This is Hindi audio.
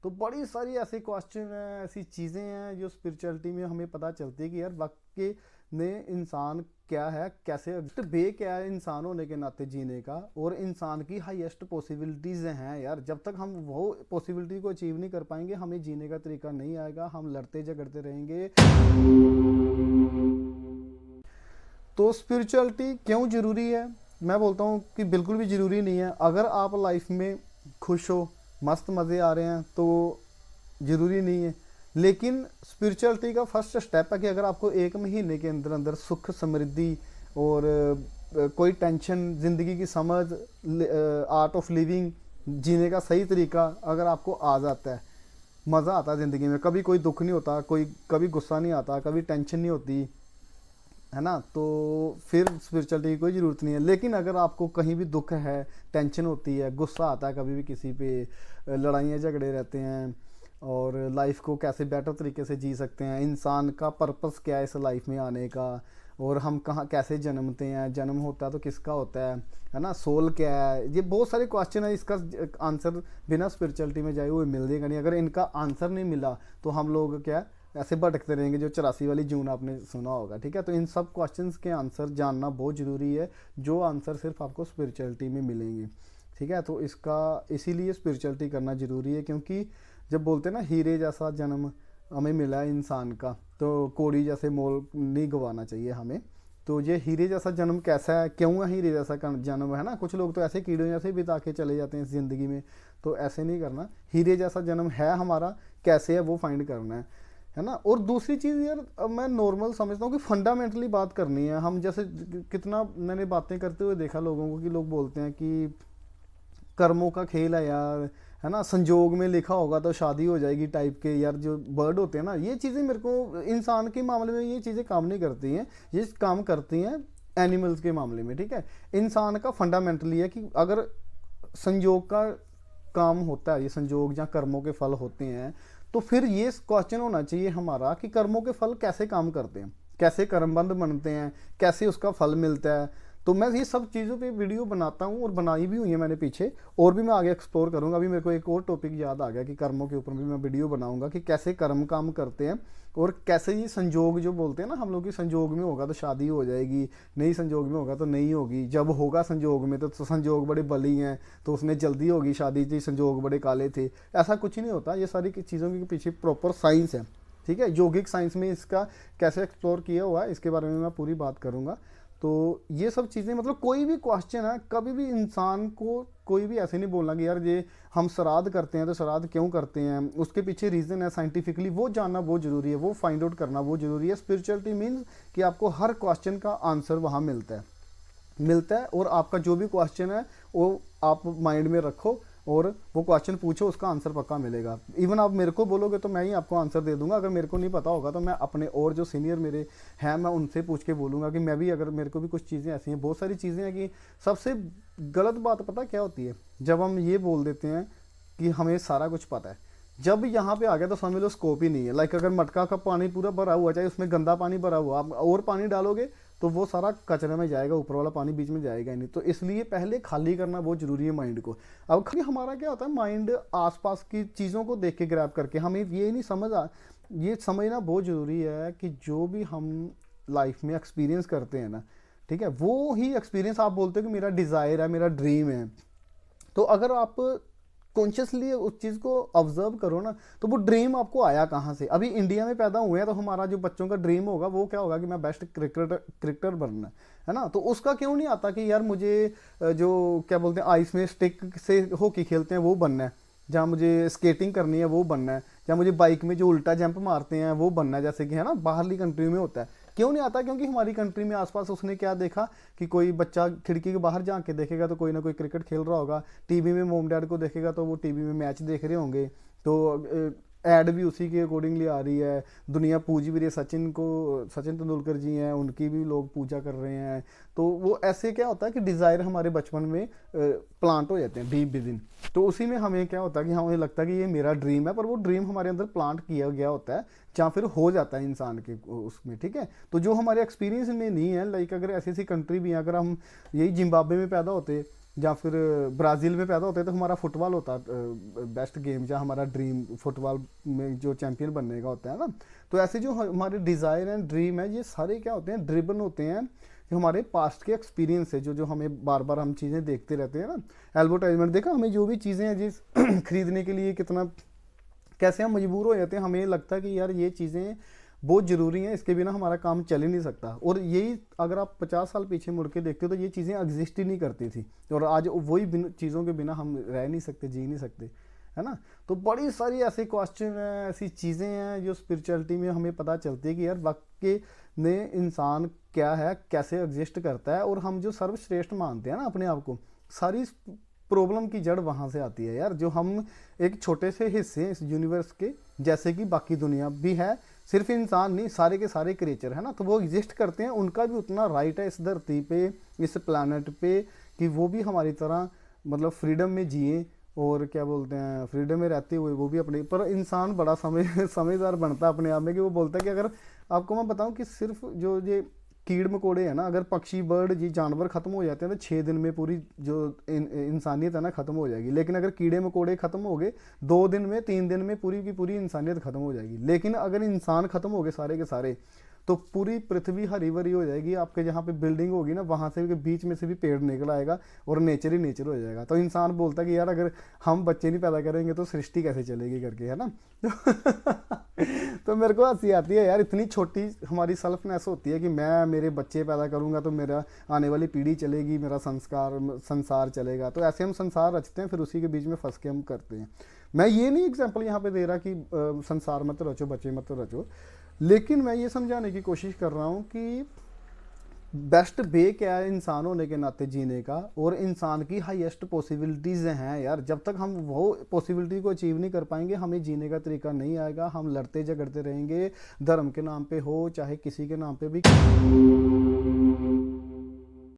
तो बड़ी सारी ऐसे क्वेश्चन हैं, ऐसी चीज़ें हैं जो स्पिरिचुअलिटी में हमें पता चलती है कि यार वाकई में इंसान क्या है, कैसे वे क्या है इंसान होने के नाते जीने का, और इंसान की हाईएस्ट पॉसिबिलिटीज़ हैं यार। जब तक हम वो पॉसिबिलिटी को अचीव नहीं कर पाएंगे हमें जीने का तरीका नहीं आएगा, हम लड़ते झगड़ते रहेंगे। तो स्पिरिचुअलिटी क्यों ज़रूरी है? मैं बोलता हूँ कि बिल्कुल भी ज़रूरी नहीं है। अगर आप लाइफ में खुश हो, मस्त मज़े आ रहे हैं तो ज़रूरी नहीं है। लेकिन स्पिरिचुअलिटी का फर्स्ट स्टेप है कि अगर आपको 1 महीने के अंदर अंदर सुख समृद्धि और कोई टेंशन, ज़िंदगी की समझ, आर्ट ऑफ लिविंग, जीने का सही तरीका अगर आपको आ जाता है, मज़ा आता है ज़िंदगी में, कभी कोई दुख नहीं होता, कोई कभी गुस्सा नहीं आता, कभी टेंशन नहीं होती, है ना, तो फिर स्पिरिचुअलिटी की कोई ज़रूरत नहीं है। लेकिन अगर आपको कहीं भी दुख है, टेंशन होती है, गुस्सा आता है कभी भी किसी पे, लड़ाइयाँ झगड़े रहते हैं, और लाइफ को कैसे बेटर तरीके से जी सकते हैं, इंसान का पर्पस क्या है इस लाइफ में आने का, और हम कहाँ कैसे जन्मते हैं, जन्म होता है तो किसका होता है ना, सोल क्या है, ये बहुत सारे क्वेश्चन है। इसका आंसर बिना स्पिरिचुअलिटी में जाए हुए मिल जाएगा नहीं। अगर इनका आंसर नहीं मिला तो हम लोग क्या ऐसे भटकते रहेंगे, जो 84 वाली जून आपने सुना होगा, ठीक है। तो इन सब क्वेश्चंस के आंसर जानना बहुत ज़रूरी है, जो आंसर सिर्फ आपको स्पिरिचुअलिटी में मिलेंगे, ठीक है। तो इसका इसीलिए स्पिरिचुअलिटी करना ज़रूरी है, क्योंकि जब बोलते हैं ना हीरे जैसा जन्म हमें मिला है इंसान का, तो कोड़ी जैसे मोल नहीं गंवाना चाहिए हमें। तो ये हीरे जैसा जन्म कैसा है, क्यों है हीरे जैसा जन्म, है ना। कुछ लोग तो ऐसे कीड़े जैसे बिता के चले जाते हैं इस ज़िंदगी में, तो ऐसे नहीं करना। हीरे जैसा जन्म है हमारा, कैसे है वो फाइंड करना है ना। और दूसरी चीज़ यार, अब मैं नॉर्मल समझता हूँ कि फंडामेंटली बात करनी है। हम जैसे कितना मैंने बातें करते हुए देखा लोगों को कि लोग बोलते हैं कि कर्मों का खेल है यार, है ना, संजोग में लिखा होगा तो शादी हो जाएगी टाइप के यार जो वर्ड होते हैं ना, ये चीज़ें मेरे को इंसान के मामले में ये चीज़ें काम नहीं करती हैं, ये काम करती हैं एनिमल्स के मामले में, ठीक है। इंसान का फंडामेंटली है कि अगर संयोग का काम होता है, ये संयोग या कर्मों के फल होते हैं, तो फिर ये क्वेश्चन होना चाहिए हमारा कि कर्मों के फल कैसे काम करते हैं, कैसे कर्मबंध बनते हैं, कैसे उसका फल मिलता है। तो मैं ये सब चीज़ों पे वीडियो बनाता हूँ, और बनाई भी हुई है मैंने पीछे, और भी मैं आगे एक्सप्लोर करूँगा। अभी मेरे को एक और टॉपिक याद आ गया कि कर्मों के ऊपर भी मैं वीडियो बनाऊँगा कि कैसे कर्म काम करते हैं, और कैसे ये संजोग जो बोलते हैं ना हम लोग, की संजोग में होगा तो शादी हो जाएगी, नहीं संजोग में होगा तो नहीं होगी, जब होगा संजोग में तो संजोग बड़े बली हैं तो उसमें जल्दी होगी शादी थी, संजोग बड़े काले थे। ऐसा कुछ नहीं होता, ये सारी चीज़ों के पीछे प्रॉपर साइंस है, ठीक है। योगिक साइंस में इसका कैसे एक्सप्लोर किया हुआ है इसके बारे में मैं पूरी बात करूँगा। तो ये सब चीज़ें, मतलब कोई भी क्वेश्चन है, कभी भी इंसान को कोई भी ऐसे नहीं बोलना कि यार ये हम श्राद्ध करते हैं तो श्राद्ध क्यों करते हैं, उसके पीछे रीज़न है साइंटिफिकली, वो जानना बहुत ज़रूरी है, वो फाइंड आउट करना बहुत ज़रूरी है। स्पिरिचुअलिटी मीन्स कि आपको हर क्वेश्चन का आंसर वहाँ मिलता है, और आपका जो भी क्वेश्चन है वो आप माइंड में रखो और वो क्वेश्चन पूछो, उसका आंसर पक्का मिलेगा। इवन आप मेरे को बोलोगे तो मैं ही आपको आंसर दे दूंगा। अगर मेरे को नहीं पता होगा तो मैं अपने और जो सीनियर मेरे हैं मैं उनसे पूछ के बोलूँगा कि मैं भी, अगर मेरे को भी कुछ चीज़ें ऐसी हैं, बहुत सारी चीज़ें हैं कि सबसे गलत बात पता क्या होती है, जब हम ये बोल देते हैं कि हमें सारा कुछ पता है, जब यहाँ पे आ गया तो समझ लो स्कोप ही नहीं है। लाइक अगर मटका का पानी पूरा भरा हुआ, चाहे उसमें गंदा पानी भरा हुआ, आप और पानी डालोगे तो वो सारा कचरे में जाएगा, ऊपर वाला पानी बीच में जाएगा ही नहीं। तो इसलिए पहले खाली करना बहुत जरूरी है माइंड को। अब हमारा क्या होता है, माइंड आसपास की चीज़ों को देख के ग्रैब करके, हमें ये नहीं ये समझना बहुत ज़रूरी है कि जो भी हम लाइफ में एक्सपीरियंस करते हैं ना, ठीक है, वो ही एक्सपीरियंस आप बोलते हो कि मेरा डिज़ायर है, मेरा ड्रीम है। तो अगर आप कॉन्शियसली उस चीज़ को ऑब्जर्व करो ना, तो वो ड्रीम आपको आया कहाँ से। अभी इंडिया में पैदा हुए हैं तो हमारा जो बच्चों का ड्रीम होगा वो क्या होगा कि मैं बेस्ट क्रिकेटर बनना है ना। तो उसका क्यों नहीं आता कि यार मुझे जो क्या बोलते हैं आइस में स्टिक से हॉकी खेलते हैं वो बनना है, जहाँ मुझे स्केटिंग करनी है वो बनना है, जहाँ मुझे बाइक में जो उल्टा जंप मारते हैं वो बनना है, जैसे कि है ना बाहरली कंट्री में होता है। क्यों नहीं आता? क्योंकि हमारी कंट्री में आसपास उसने क्या देखा कि कोई बच्चा खिड़की के बाहर झांक के देखेगा तो कोई ना कोई क्रिकेट खेल रहा होगा, टीवी में मोम डैड को देखेगा तो वो टीवी में मैच देख रहे होंगे, तो एड भी उसी के अकॉर्डिंगली आ रही है। दुनिया पूज भी रही है सचिन तेंदुलकर जी हैं, उनकी भी लोग पूजा कर रहे हैं। तो वो ऐसे क्या होता है कि डिज़ायर हमारे बचपन में प्लांट हो जाते हैं डीप विद इन। तो उसी में हमें क्या होता है कि हमें लगता है कि ये मेरा ड्रीम है, पर वो ड्रीम हमारे अंदर प्लांट किया गया होता है, या फिर हो जाता है इंसान के उसमें, ठीक है। तो जो हमारे एक्सपीरियंस में नहीं है, लाइक अगर ऐसी ऐसी कंट्री भी है, अगर हम यही जिम्बाब्वे में पैदा होते या फिर ब्राज़ील में पैदा होते हैं तो हमारा फुटबॉल होता है बेस्ट गेम, या हमारा ड्रीम फुटबॉल में जो चैंपियन बनने का होता है ना। तो ऐसे जो हमारे डिज़ायर एंड ड्रीम है, ये सारे क्या होते हैं, ड्रिबन होते हैं जो हमारे पास्ट के एक्सपीरियंस है, जो हमें बार बार हम चीज़ें देखते रहते हैं ना। एडवर्टाइजमेंट देखा, हमें जो भी चीज़ें हैं जिस खरीदने के लिए कितना कैसे हम मजबूर हो जाते हैं, हमें लगता है कि यार ये चीज़ें बहुत ज़रूरी हैं, इसके बिना हमारा काम चल ही नहीं सकता। और यही अगर आप 50 साल पीछे मुड़ के देखते हो तो ये चीज़ें एग्जिस्ट ही नहीं करती थी, और आज वही चीज़ों के बिना हम रह नहीं सकते, जी नहीं सकते, है ना। तो बड़ी सारी ऐसे क्वेश्चन हैं, ऐसी चीज़ें हैं जो स्पिरिचुअलिटी में हमें पता चलती है कि यार वाकई में इंसान क्या है, कैसे एग्जिस्ट करता है। और हम जो सर्वश्रेष्ठ मानते हैं ना अपने आप को, सारी प्रॉब्लम की जड़ वहाँ से आती है यार। जो हम एक छोटे से हिस्से हैं इस यूनिवर्स के, जैसे कि बाकी दुनिया भी है, सिर्फ इंसान नहीं, सारे के सारे क्रिएचर है ना, तो वो एग्जिस्ट करते हैं, उनका भी उतना राइट है इस धरती पे, इस प्लानट पे, कि वो भी हमारी तरह मतलब फ्रीडम में जिए, और क्या बोलते हैं, फ्रीडम में रहते हुए वो भी अपने। पर इंसान बड़ा समझदार बनता है अपने आप में, कि वो बोलता है कि अगर आपको मैं बताऊं कि सिर्फ जो ये कीड़ मकोड़े हैं ना, अगर पक्षी बर्ड जी जानवर खत्म हो जाते हैं तो 6 दिन में पूरी जो इंसानियत है ना खत्म हो जाएगी। लेकिन अगर कीड़े मकोड़े खत्म हो गए 2 दिन में, 3 दिन में पूरी की पूरी इंसानियत खत्म हो जाएगी। लेकिन अगर इंसान खत्म हो गए सारे के सारे, तो पूरी पृथ्वी हरी भरी हो जाएगी। आपके जहाँ पे बिल्डिंग होगी ना, वहाँ से भी बीच में से भी पेड़ निकल आएगा, और नेचर ही नेचर हो जाएगा। तो इंसान बोलता है कि यार अगर हम बच्चे नहीं पैदा करेंगे तो सृष्टि कैसे चलेगी करके, है ना। तो मेरे को हंसी आती है यार, इतनी छोटी हमारी सेल्फनेस होती है कि मैं मेरे बच्चे पैदा करूँगा तो मेरा आने वाली पीढ़ी चलेगी, मेरा संसार चलेगा। तो ऐसे हम संसार रचते हैं, फिर उसी के बीच में फंस के हम करते हैं। मैं ये नहीं एग्जाम्पल यहाँ पे दे रहा कि संसार मत रचो, बच्चे मत रचो, लेकिन मैं ये समझाने की कोशिश कर रहा हूँ कि बेस्ट वे क्या है इंसान होने के नाते जीने का, और इंसान की हाईएस्ट पॉसिबिलिटीज़ हैं यार। जब तक हम वो पॉसिबिलिटी को अचीव नहीं कर पाएंगे, हमें जीने का तरीका नहीं आएगा। हम लड़ते झगड़ते रहेंगे, धर्म के नाम पे हो चाहे किसी के नाम पे भी।